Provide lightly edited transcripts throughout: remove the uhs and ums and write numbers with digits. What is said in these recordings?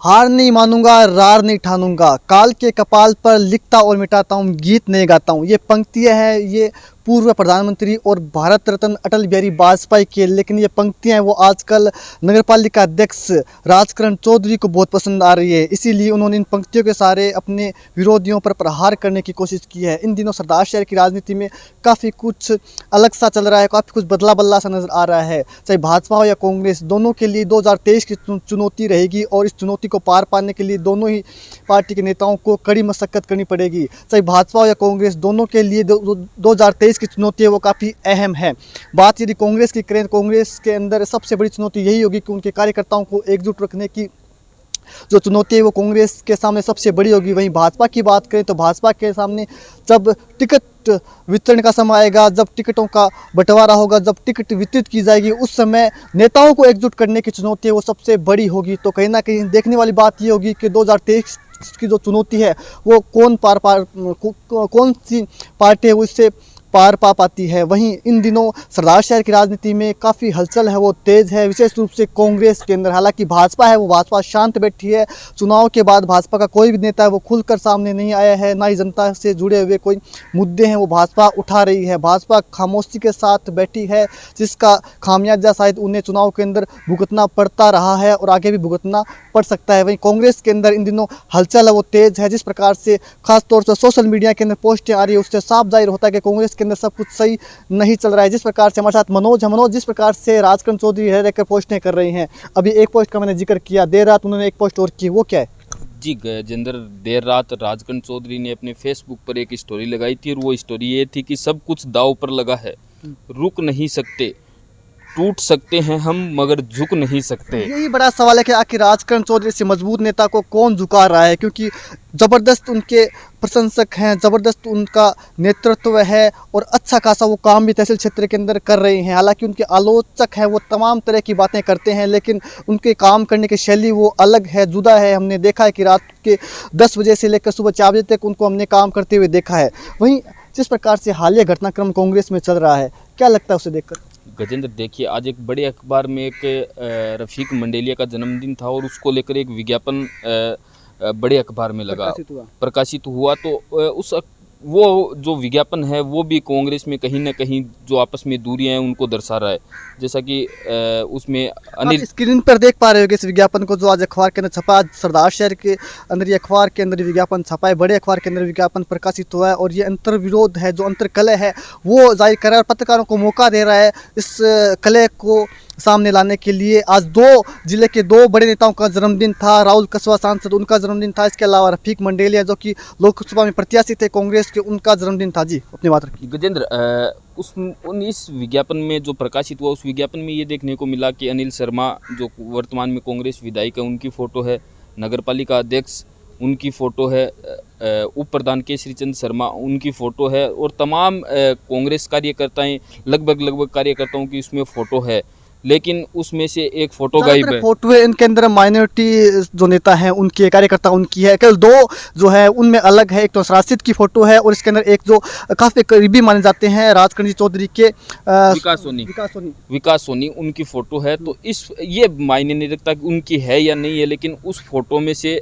हार नहीं मानूंगा, रार नहीं ठानूंगा, काल के कपाल पर लिखता और मिटाता हूँ, गीत नहीं गाता हूँ। ये पंक्तियाँ हैं ये पूर्व प्रधानमंत्री और भारत रत्न अटल बिहारी वाजपेयी के, लेकिन ये पंक्तियाँ हैं वो आजकल नगर पालिका अध्यक्ष राजकरण चौधरी को बहुत पसंद आ रही है। इसीलिए उन्होंने इन पंक्तियों के सहारे अपने विरोधियों पर प्रहार करने की कोशिश की है। इन दिनों सरदार शहर की राजनीति में काफ़ी कुछ अलग सा चल रहा है, काफ़ी कुछ बदला बदला सा नजर आ रहा है। चाहे भाजपा हो या कांग्रेस, दोनों के लिए 2023 की चुनौती रहेगी और इस चुनौती को पार पाने के लिए दोनों ही पार्टी के नेताओं को कड़ी मशक्कत करनी पड़ेगी। चाहे भाजपा हो या कांग्रेस, दोनों के लिए 2023 की चुनौती है वो काफ़ी अहम है। बात यदि कांग्रेस की करें, कांग्रेस के अंदर सबसे बड़ी चुनौती यही होगी कि उनके कार्यकर्ताओं को एकजुट रखने की जो चुनौती है वो कांग्रेस के सामने सबसे बड़ी होगी। वहीं भाजपा की बात करें तो भाजपा के सामने जब टिकट वितरण का समय आएगा, जब टिकटों का बंटवारा होगा, जब टिकट वितरित की जाएगी, उस समय नेताओं को एकजुट करने की चुनौती है वो सबसे बड़ी होगी। तो कहीं ना कहीं देखने वाली बात ये होगी कि 2023 की जो चुनौती है वो कौन सी पार्टी है वो इससे पार पा पाती है। वहीं इन दिनों सरदार शहर की राजनीति में काफ़ी हलचल है वो तेज़ है, विशेष रूप से कांग्रेस के अंदर। हालांकि भाजपा है वो भाजपा शांत बैठी है। चुनाव के बाद भाजपा का कोई भी नेता है वो खुलकर सामने नहीं आया है, ना ही जनता से जुड़े हुए कोई मुद्दे हैं वो भाजपा उठा रही है। भाजपा खामोशी के साथ बैठी है, जिसका खामियाजा शायद उन्हें चुनाव के अंदर भुगतना पड़ता रहा है और आगे भी भुगतना पड़ सकता है। वहीं कांग्रेस के अंदर इन दिनों हलचल है वो तेज़ है। जिस प्रकार से खासतौर से सोशल मीडिया के अंदर पोस्टें आ रही है उससे साफ जाहिर होता है कि कांग्रेस के अंदर सब कुछ सही नहीं चल रहा है। जिस प्रकार से हमारे साथ मनोज है, मनोज जिस प्रकार से राजकरण चौधरी रहकर पोस्टें कर रहे हैं, अभी एक पोस्ट का मैंने जिक्र किया, देर रात उन्होंने एक पोस्ट और की, वो क्या है? जी गजेंद्र, देर रात राजकरण चौधरी ने अपने फेसबुक पर एक स्टोरी लगाई थी और वो स्टोरी ये थी कि सब कुछ दांव पर लगा है, रुक नहीं सकते, टूट सकते हैं हम मगर झुक नहीं सकते। यही बड़ा सवाल है कि आखिर राजकरण चौधरी से मजबूत नेता को कौन झुका रहा है, क्योंकि ज़बरदस्त उनके प्रशंसक हैं, ज़बरदस्त उनका नेतृत्व है और अच्छा खासा वो काम भी तहसील क्षेत्र के अंदर कर रहे हैं। हालांकि उनके आलोचक हैं वो तमाम तरह की बातें करते हैं, लेकिन उनके काम करने की शैली वो अलग है, जुदा है। हमने देखा है कि रात के 10 बजे से लेकर सुबह 4 बजे तक उनको हमने काम करते हुए देखा है। वहीं जिस प्रकार से हालिया घटनाक्रम कांग्रेस में चल रहा है, क्या लगता है उसे देखकर? गजेंद्र देखिए, आज एक बड़े अखबार में एक रफ़ीक मंडेलिया का जन्मदिन था और उसको लेकर एक विज्ञापन बड़े अखबार में लगा प्रकाशित हुआ। तो वो जो विज्ञापन है वो भी कांग्रेस में कहीं ना कहीं जो आपस में दूरियां हैं उनको दर्शा रहा है। जैसा कि उसमें अनिल स्क्रीन पर देख पा रहे हो इस विज्ञापन को जो आज अखबार के अंदर छपा। सरदार शहर के अंदर ये अखबार के अंदर विज्ञापन छपा है, बड़े अखबार के अंदर विज्ञापन प्रकाशित हुआ है और ये अंतर विरोध है, जो अंतर कलह है वो जाहिर कर रहा है और पत्रकारों को मौका दे रहा है इस कलह को सामने लाने के लिए। आज 2 जिले के 2 बड़े नेताओं का जन्मदिन था। राहुल कसवा सांसद, उनका जन्मदिन था। इसके अलावा रफ़ीक मंडेलिया जो कि लोकसभा में प्रत्याशी थे कांग्रेस के, उनका जन्मदिन था। जी अपनी बात रखिए। गजेंद्र, इस विज्ञापन में जो प्रकाशित हुआ उस विज्ञापन में ये देखने को मिला कि अनिल शर्मा जो वर्तमान में कांग्रेस विधायक है उनकी फ़ोटो है, नगरपालिका अध्यक्ष उनकी फ़ोटो है, उप प्रधान केसरी चंद शर्मा उनकी फ़ोटो है और तमाम कांग्रेस कार्यकर्ताएं लगभग कार्यकर्ताओं की उसमें फ़ोटो है। लेकिन उसमें से एक फ़ोटो गायब है। फोटो है इनके अंदर माइनॉरिटी जो नेता हैं उनके कार्यकर्ता उनकी है, केवल 2 जो है उनमें अलग है। एक तो राशिद की फ़ोटो है और इसके अंदर एक जो काफ़ी करीबी माने जाते हैं राजकरण जी चौधरी के विकास सोनी उनकी फ़ोटो है। तो ये मायने नहीं रखता कि उनकी है या नहीं है, लेकिन उस फोटो में से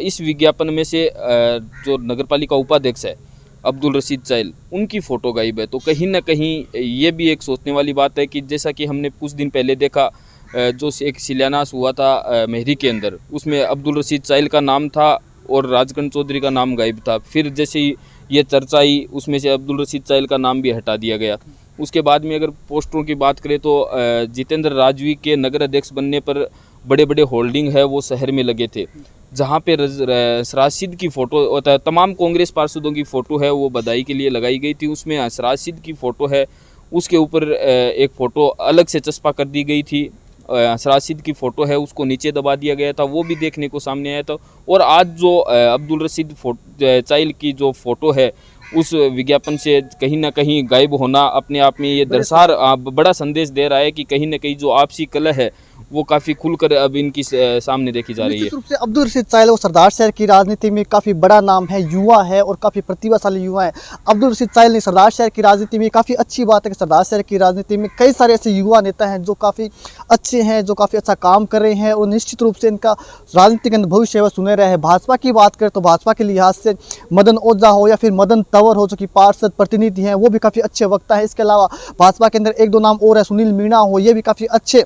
इस विज्ञापन में से जो नगरपालिका उपाध्यक्ष है अब्दुल रशीद चाइल उनकी फ़ोटो गायब है। तो कहीं ना कहीं ये भी एक सोचने वाली बात है कि जैसा कि हमने कुछ दिन पहले देखा जो एक शिलान्यास हुआ था मेहरी के अंदर, उसमें अब्दुल रशीद चाइल का नाम था और राजकरण चौधरी का नाम गायब था। फिर जैसे ही ये चर्चा आई उसमें से अब्दुल रशीद चाइल का नाम भी हटा दिया गया। उसके बाद में अगर पोस्टरों की बात करें तो जितेंद्र राजवी के नगर अध्यक्ष बनने पर बड़े बड़े होल्डिंग है वो शहर में लगे थे, जहाँ पे राशिद की फ़ोटो, तमाम कांग्रेस पार्षदों की फ़ोटो है वो बधाई के लिए लगाई गई थी। उसमें राशिद की फ़ोटो है, उसके ऊपर एक फ़ोटो अलग से चस्पा कर दी गई थी। राशिद की फ़ोटो है उसको नीचे दबा दिया गया था, वो भी देखने को सामने आया था। और आज जो अब्दुल रशीद चाइल की जो फ़ोटो है उस विज्ञापन से कहीं ना कहीं गायब होना अपने आप में ये बड़ा संदेश दे रहा है कि कहीं ना कहीं जो आपसी कलह है वो काफ़ी खुलकर अब इनकी सामने देखी जा रही है। निश्चित रूप से अब्दुल रशीद चाइल वो सरदार शहर की राजनीति में काफ़ी बड़ा नाम है, युवा है और काफ़ी प्रतिभाशाली युवा है। अब्दुल रशीद चाइल ने सरदार शहर की राजनीति में काफ़ी अच्छी बात है कि सरदार शहर की राजनीति में कई सारे ऐसे युवा नेता हैं जो काफ़ी अच्छे हैं, जो काफ़ी अच्छा काम कर रहे हैं और निश्चित रूप से इनका राजनीतिक भविष्य वह सुनहरा है। भाजपा की बात करें तो भाजपा के लिहाज से मदन ओझा हो या फिर मदन तंवर हो, जो कि पार्षद प्रतिनिधि हैं, वो भी काफ़ी अच्छे वक्ता है। इसके अलावा भाजपा के अंदर एक दो नाम और है, सुनील मीणा हो, ये भी काफ़ी अच्छे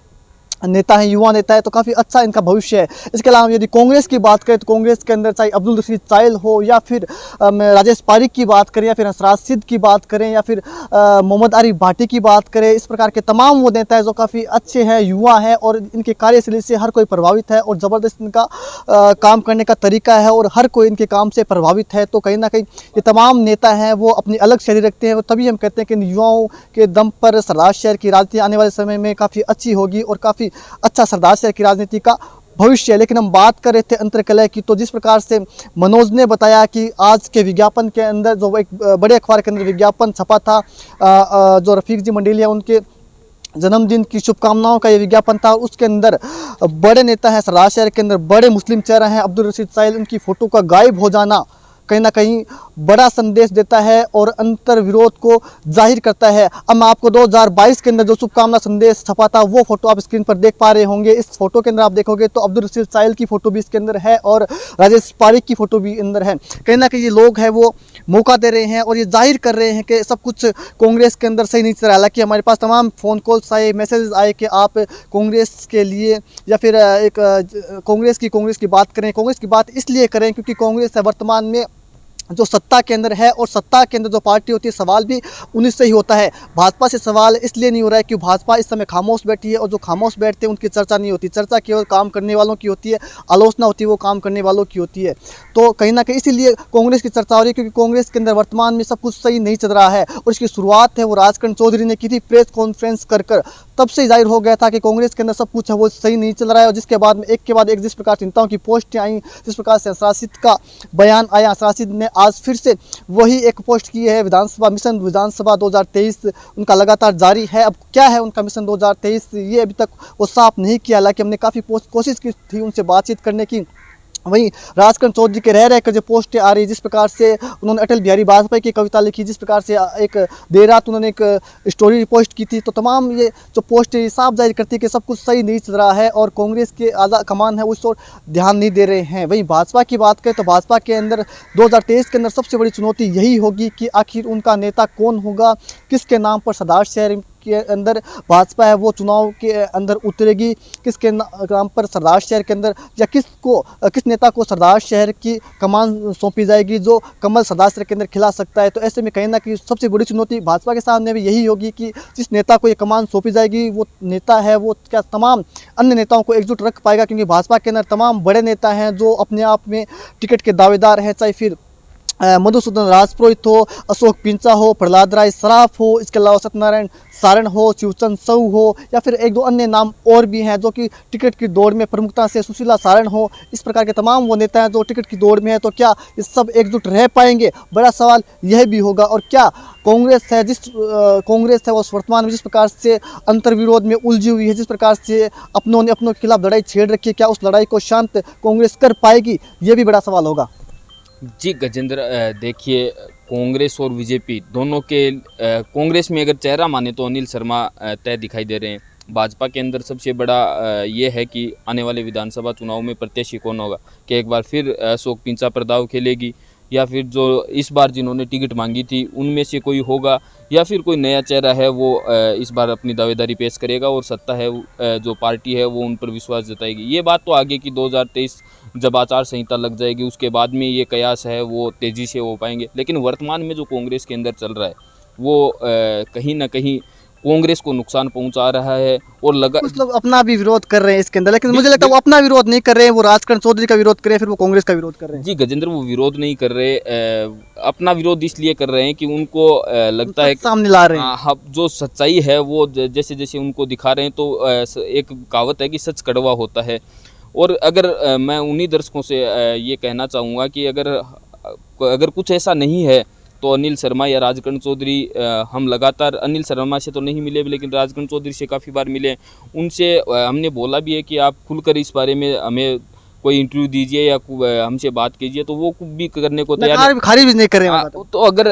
नेता है, युवा नेता है, तो काफ़ी अच्छा इनका भविष्य है। इसके अलावा यदि कांग्रेस की बात करें तो कांग्रेस के अंदर चाहे अब्दुल रशीद चाइल हो या फिर राजेश पारिक की बात करें या फिर हंसराज सिद्ध की बात करें या फिर मोहम्मद आरिफ भाटी की बात करें, इस प्रकार के तमाम वो नेता है जो काफ़ी अच्छे हैं, युवा हैं और इनके कार्यशैली से हर कोई प्रभावित है और ज़बरदस्त इनका काम करने का तरीका है और हर कोई इनके काम से प्रभावित है। तो कहीं ना कहीं ये तमाम नेता हैं वो अपनी अलग शैली रखते हैं और तभी हम कहते हैं कि इन युवाओं के दम पर सरदार शहर की राजनीति आने वाले समय में काफ़ी अच्छी होगी और काफ़ी अच्छा सरदार शहर की राजनीति का भविष्य है। लेकिन हम बात कर रहे थे अंतरकलह की, तो जिस प्रकार से मनोज ने बताया कि आज के विज्ञापन के अंदर जो एक बड़े अखबार के अंदर विज्ञापन छपा था, जो रफीक जी मंडेलिया उनके जन्मदिन की शुभकामनाओं का ये विज्ञापन था, उसके अंदर बड़े नेता हैं सरदार शहर के अंदर, बड़े मुस्लिम चेहरा हैं अब्दुल रशीद चाइल, उनकी फ़ोटो का गायब हो जाना कहीं ना कहीं बड़ा संदेश देता है और अंतर विरोध को जाहिर करता है। अब मैं आपको 2022 के अंदर जो शुभकामना संदेश छपा था वो फोटो आप स्क्रीन पर देख पा रहे होंगे। इस फोटो के अंदर आप देखोगे तो अब्दुल रशीद चाइल की फोटो भी इसके अंदर है और राजेश पारिक की फोटो भी अंदर है। कहीं ना कहीं ये लोग हैं वो मौका दे रहे हैं और ये जाहिर कर रहे हैं कि सब कुछ कांग्रेस के अंदर सही नहीं चल रहा। हालांकि हमारे पास तमाम फ़ोन कॉल्स आए, मैसेजेस आए कि आप कांग्रेस के लिए या फिर एक कांग्रेस की बात करें। कांग्रेस की बात इसलिए करें क्योंकि कांग्रेस वर्तमान में जो सत्ता के अंदर है और सत्ता के अंदर जो पार्टी होती है, सवाल भी उन्हीं से ही होता है। भाजपा से सवाल इसलिए नहीं हो रहा है कि भाजपा इस समय खामोश बैठी है और जो खामोश बैठते हैं उनकी चर्चा नहीं होती। चर्चा केवल काम करने वालों की होती है, आलोचना होती है वो काम करने वालों की होती है। तो कहीं ना कहीं इसीलिए कांग्रेस की चर्चा हो रही है क्योंकि कांग्रेस के अंदर वर्तमान में सब कुछ सही नहीं चल रहा है और इसकी शुरुआत है वो राजकरण चौधरी ने की थी प्रेस कॉन्फ्रेंस कर तब से जाहिर हो गया था कि कांग्रेस के अंदर सब कुछ है वो सही नहीं चल रहा है। और जिसके बाद में एक के बाद एक जिस प्रकार चिंताओं की पोस्टें आई, जिस प्रकार से हंसराज सिद्ध का बयान आया, हंसराज सिद्ध ने आज फिर से वही एक पोस्ट की है, विधानसभा मिशन विधानसभा 2023 उनका लगातार जारी है। अब क्या है उनका मिशन 2023 ये अभी तक वो साफ नहीं किया। हालांकि हमने काफ़ी कोशिश की थी उनसे बातचीत करने की। वहीं राजकरण चौधरी के रह कर जो पोस्टें आ रही, जिस प्रकार से उन्होंने अटल बिहारी वाजपेयी की कविता लिखी, जिस प्रकार से एक देर रात उन्होंने एक स्टोरी पोस्ट की थी, तो तमाम ये जो पोस्ट है साफ जाहिर करती है कि सब कुछ सही नहीं चल रहा है और कांग्रेस के आला कमान है उस ओर ध्यान नहीं दे रहे हैं। वहीं भाजपा की बात करें तो भाजपा के अंदर 2023 के अंदर सबसे बड़ी चुनौती यही होगी कि आखिर उनका नेता कौन होगा, किसके नाम पर सरदार शहर के अंदर भाजपा है वो चुनाव के अंदर उतरेगी, किसके नाम पर सरदार शहर के अंदर या किस नेता को सरदार शहर की कमान सौंपी जाएगी जो कमल सरदार शहर के अंदर खिला सकता है। तो ऐसे में कहीं ना कहीं सबसे बड़ी चुनौती भाजपा के सामने भी यही होगी कि जिस नेता को ये कमान सौंपी जाएगी वो नेता है वो क्या तमाम अन्य नेताओं को एकजुट रख पाएगा, क्योंकि भाजपा के अंदर तमाम बड़े नेता हैं जो अपने आप में टिकट के दावेदार हैं, चाहे फिर मधुसूदन राजपुरोहित हो, अशोक पिंचा हो, प्रहलाद राय सराफ हो, इसके अलावा सत्यनारायण सारण हो, शिवचंद साहू हो या फिर एक दो अन्य नाम और भी हैं जो कि टिकट की दौड़ में प्रमुखता से सुशीला सारण हो। इस प्रकार के तमाम वो नेता हैं जो टिकट की दौड़ में है। तो क्या ये सब एकजुट रह पाएंगे, बड़ा सवाल यह भी होगा। और क्या कांग्रेस है वो वर्तमान में जिस प्रकार से अंतर्विरोध में उलझी हुई है, जिस प्रकार से अपनों ने अपनों के खिलाफ लड़ाई छेड़ रखी है, क्या उस लड़ाई को शांत कांग्रेस कर पाएगी, ये भी बड़ा सवाल होगा। जी गजेंद्र, देखिए कांग्रेस और बीजेपी दोनों के कांग्रेस में अगर चेहरा माने तो अनिल शर्मा तय दिखाई दे रहे हैं। भाजपा के अंदर सबसे बड़ा ये है कि आने वाले विधानसभा चुनाव में प्रत्याशी कौन होगा, कि एक बार फिर अशोक पिंचा प्रदाव खेलेगी या फिर जो इस बार जिन्होंने टिकट मांगी थी उनमें से कोई होगा या फिर कोई नया चेहरा है वो इस बार अपनी दावेदारी पेश करेगा और सत्ता है जो पार्टी है वो उन पर विश्वास जताएगी। ये बात तो आगे की 2023 जब आचार संहिता लग जाएगी उसके बाद में ये कयास है वो तेज़ी से हो पाएंगे। लेकिन वर्तमान में जो कांग्रेस के अंदर चल रहा है वो कहीं ना कहीं कांग्रेस को नुकसान पहुंचा रहा है और कुछ लोग अपना भी विरोध कर रहे हैं इसके अंदर, लेकिन मुझे लगता है वो अपना विरोध नहीं कर रहे हैं, वो राजकरण चौधरी का विरोध कर रहे हैं, फिर वो कांग्रेस का विरोध कर रहे हैं। जी गजेंद्र, वो विरोध नहीं कर रहे, अपना विरोध इसलिए कर रहे हैं कि उनको लगता है सामने ला रहे हैं। हाँ, जो सच्चाई है वो जैसे जैसे उनको दिखा रहे हैं। तो एक कहावत है कि सच कड़वा होता है। और अगर मैं उन्हीं दर्शकों से ये कहना चाहूँगा कि अगर कुछ ऐसा नहीं है तो अनिल शर्मा या राजकरण चौधरी, हम लगातार अनिल शर्मा से तो नहीं मिले लेकिन राजकरण चौधरी से काफ़ी बार मिले। उनसे हमने बोला भी है कि आप खुलकर इस बारे में हमें कोई इंटरव्यू दीजिए या हमसे बात कीजिए, तो वो कुछ भी करने को तैयार है। खारिज भी नहीं कर रहे हैं बात। तो अगर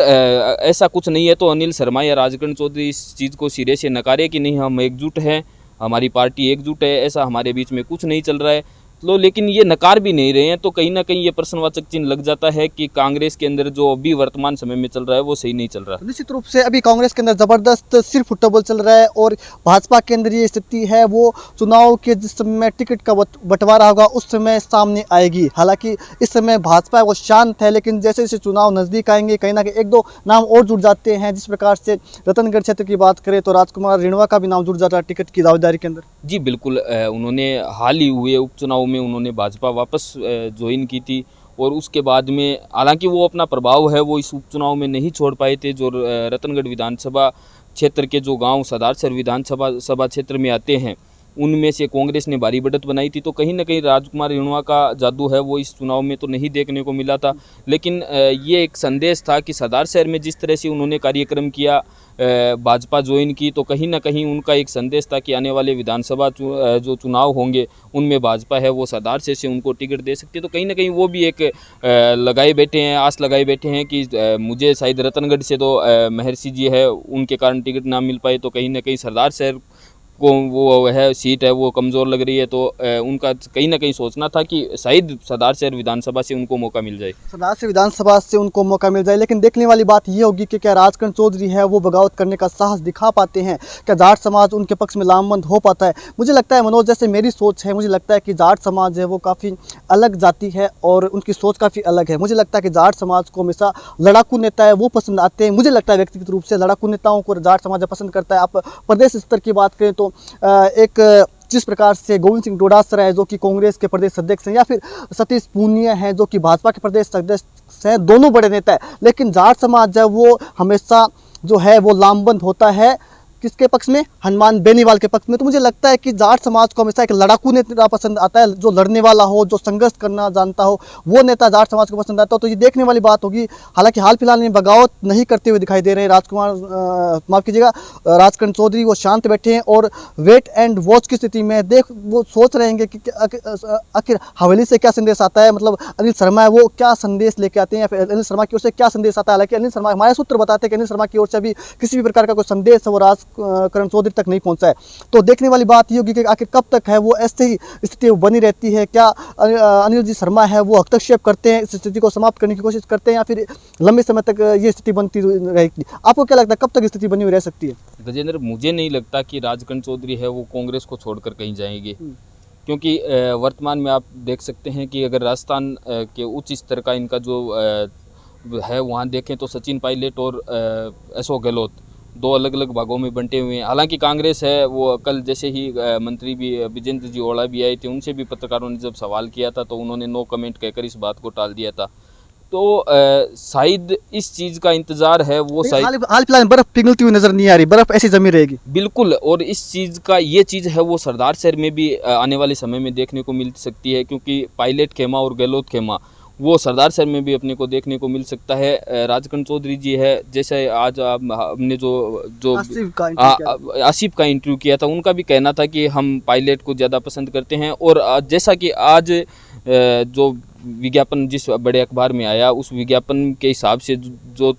ऐसा कुछ नहीं है तो अनिल शर्मा या राजकरण चौधरी इस चीज़ को सिरे से नकारे कि नहीं हम एकजुट हैं, हमारी पार्टी एकजुट है, ऐसा हमारे बीच में कुछ नहीं चल रहा है। तो लेकिन ये नकार भी नहीं रहे हैं, तो कहीं ना कहीं ये प्रश्नवाचक चिन्ह लग जाता है कि कांग्रेस के अंदर जो अभी वर्तमान समय में चल रहा है वो सही नहीं चल रहा। निश्चित रूप से अभी कांग्रेस के अंदर जबरदस्त सिर्फ फुटबॉल चल रहा है और भाजपा के अंदर ये स्थिति है वो चुनाव के जिस समय टिकट का बंटवारा होगा उस समय सामने आएगी। हालांकि इस समय भाजपा है वो शांत है, लेकिन जैसे जैसे चुनाव नज़दीक आएंगे कहीं ना कहीं एक दो नाम और जुड़ जाते हैं। जिस प्रकार से रतनगढ़ क्षेत्र की बात करें तो राजकुमार रिणवा का भी नाम जुड़ जाता है टिकट की दावेदारी के अंदर। जी बिल्कुल, उन्होंने हाल ही हुए उपचुनाव में उन्होंने भाजपा वापस ज्वाइन की थी और उसके बाद में हालांकि वो अपना प्रभाव है वो इस उपचुनाव में नहीं छोड़ पाए थे। जो रतनगढ़ विधानसभा क्षेत्र के जो गांव सदारसर विधानसभा क्षेत्र में आते हैं उनमें से कांग्रेस ने भारी बढ़त बनाई थी, तो कहीं ना कहीं राजकुमार रिणवा का जादू है वो इस चुनाव में तो नहीं देखने को मिला था। लेकिन ये एक संदेश था कि सदारसर में जिस तरह से उन्होंने कार्यक्रम किया, भाजपा ज्वाइन की, तो कहीं ना कहीं उनका एक संदेश था कि आने वाले विधानसभा जो चुनाव होंगे उनमें भाजपा है वो सदारसर से उनको टिकट दे सकती है। तो कहीं ना कहीं वो भी एक लगाए बैठे हैं, आस लगाए बैठे हैं कि मुझे शायद रतनगढ़ से तो महर्षि जी है उनके कारण टिकट ना मिल पाए, तो कहीं ना कहीं सदारसर को वो है सीट है वो कमज़ोर लग रही है, तो उनका कहीं ना कहीं सोचना था कि शायद सदारसर विधानसभा से उनको मौका मिल जाए, सदारसर विधानसभा से उनको मौका मिल जाए। लेकिन देखने वाली बात ये होगी कि क्या राजकरण चौधरी है वो बगावत करने का साहस दिखा पाते हैं, क्या जाट समाज उनके पक्ष में लामबंद हो पाता है। मुझे लगता है मनोज, जैसे मेरी सोच है, मुझे लगता है कि जाट समाज है वो काफ़ी अलग जाति है और उनकी सोच काफ़ी अलग है। मुझे लगता है कि जाट समाज को हमेशा लड़ाकू नेता है वो पसंद आते हैं। मुझे लगता है व्यक्तिगत रूप से लड़ाकू नेताओं को जाट समाज पसंद करता है। आप प्रदेश स्तर की बात करें तो एक जिस प्रकार से गोविंद सिंह डोटासरा है जो कि कांग्रेस के प्रदेश अध्यक्ष हैं, या फिर सतीश पूनिया है जो कि भाजपा के प्रदेश अध्यक्ष हैं, दोनों बड़े नेता हैं, लेकिन जाट समाज है वो हमेशा जो है वो लामबंद होता है किसके पक्ष में, हनुमान बेनीवाल के पक्ष में। तो मुझे लगता है कि जाट समाज को हमेशा एक लड़ाकू नेता पसंद आता है, जो लड़ने वाला हो, जो संघर्ष करना जानता हो, वो नेता जाट समाज को पसंद आता हो। तो ये देखने वाली बात होगी। हालांकि हाल फिलहाल में बगावत नहीं करते हुए दिखाई दे रहे हैं माफ़ कीजिएगा राजकरण चौधरी, वो शांत बैठे हैं और वेट एंड वॉच की स्थिति में वो सोच रहे हैं कि आखिर हवेली से क्या संदेश आता है, मतलब अनिल शर्मा है वो क्या संदेश लेके आते हैं या फिर अनिल शर्मा की ओर से क्या संदेश आता है। हालांकि अनिल शर्मा, हमारे सूत्र बताते हैं कि अनिल शर्मा की ओर से अभी किसी भी प्रकार का कोई संदेश है वो राजकरण चौधरी तक नहीं पहुंचा है। तो देखने वाली बात ये होगी कि आखिर कब तक है वो ऐसे ही स्थिति बनी रहती है। क्या अनिल जी शर्मा है वो हस्तक्षेप करते हैं, इस स्थिति को समाप्त करने की कोशिश करते हैं, या फिर लंबे समय तक ये स्थिति बनती रहेगी। आपको क्या लगता है कब तक स्थिति बनी हुई रह सकती है? गजेंद्र, मुझे नहीं लगता कि राजकरण चौधरी है वो कांग्रेस को छोड़कर कहीं जाएंगे, क्योंकि वर्तमान में आप देख सकते हैं कि अगर राजस्थान के उच्च स्तर का इनका जो है वहाँ देखें तो सचिन पायलट और अशोक गहलोत दो अलग अलग भागों में बंटे हुए हैं। हालांकि कांग्रेस है वो कल जैसे ही मंत्री भी विजेंद्र जी ओला भी आए थे, उनसे भी पत्रकारों ने जब सवाल किया था तो उन्होंने नो कमेंट कहकर इस बात को टाल दिया था। तो शायद इस चीज़ का इंतजार है वो शायद हाल फिलहाल बर्फ पिघलती हुई नजर नहीं आ रही, बर्फ ऐसी जमी रहेगी बिल्कुल। और इस चीज़ का ये चीज़ है वो सरदारसर में भी आने वाले समय में देखने को मिल सकती है, क्योंकि पायलट खेमा और गहलोत खेमा वो सरदारसर में भी अपने को देखने को मिल सकता है। राजकरण चौधरी जी है, जैसे आज हमने जो आसिफ का इंटरव्यू किया था, उनका भी कहना था कि हम पायलट को ज़्यादा पसंद करते हैं। और जैसा कि आज जो विज्ञापन जिस बड़े अखबार में आया उस विज्ञापन के हिसाब से जो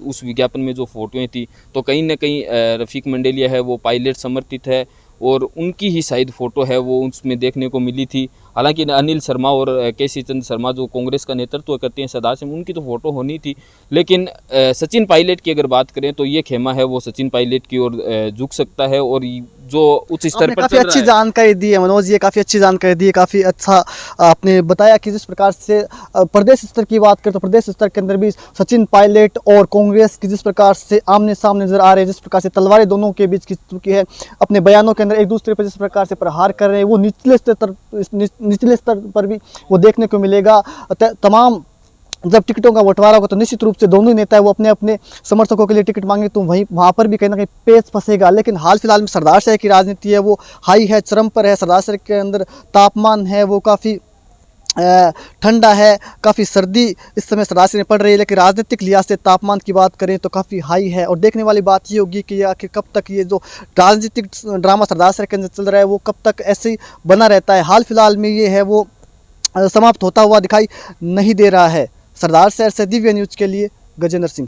उस विज्ञापन में जो फोटोएं थी तो कहीं ना कहीं रफ़ीक मंडेलिया है वो पायलट समर्थित है और उनकी ही शायद फ़ोटो है वो उसमें देखने को मिली थी। हालांकि अनिल शर्मा और केसी चंद्र शर्मा जो कांग्रेस का नेतृत्व करते हैं सदारसर में, उनकी तो फ़ोटो होनी थी। लेकिन सचिन पायलट की अगर बात करें तो ये खेमा है वो सचिन पायलट की ओर झुक सकता है। और जो उच्च स्तर पर काफ़ी अच्छी जानकारी दी है मनोज, ये काफ़ी अच्छी जानकारी दी है, काफ़ी अच्छा आपने बताया कि जिस प्रकार से प्रदेश स्तर की बात करें तो प्रदेश स्तर के अंदर भी सचिन पायलट और कांग्रेस की जिस प्रकार से आमने सामने नजर आ रहे हैं, जिस प्रकार से तलवारें दोनों के बीच खिंच चुकी है, अपने बयानों के अंदर एक दूसरे पर जिस प्रकार से प्रहार कर रहे हैं, वो निचले स्तर पर भी वो देखने को मिलेगा। तमाम जब टिकटों का बंटवारा होगा तो निश्चित रूप से दोनों ही नेता है वो अपने अपने समर्थकों के लिए टिकट मांगे तो वहाँ पर भी कहीं ना कहीं पेच फंसेगा। लेकिन हाल फिलहाल में सरदारसर की राजनीति है वो हाई है, चरम पर है। सरदारसर के अंदर तापमान है वो काफ़ी ठंडा है, काफ़ी सर्दी इस समय सरदार से पड़ रही है, लेकिन राजनीतिक लिहाज से तापमान की बात करें तो काफ़ी हाई है। और देखने वाली बात ये होगी कि आखिर कब तक ये जो राजनीतिक ड्रामा सरदार शहर के अंदर चल रहा है वो कब तक ऐसे ही बना रहता है। हाल फिलहाल में ये है वो समाप्त होता हुआ दिखाई नहीं दे रहा है। सरदार शहर से दिव्य न्यूज़ के लिए गजेंद्र सिंह।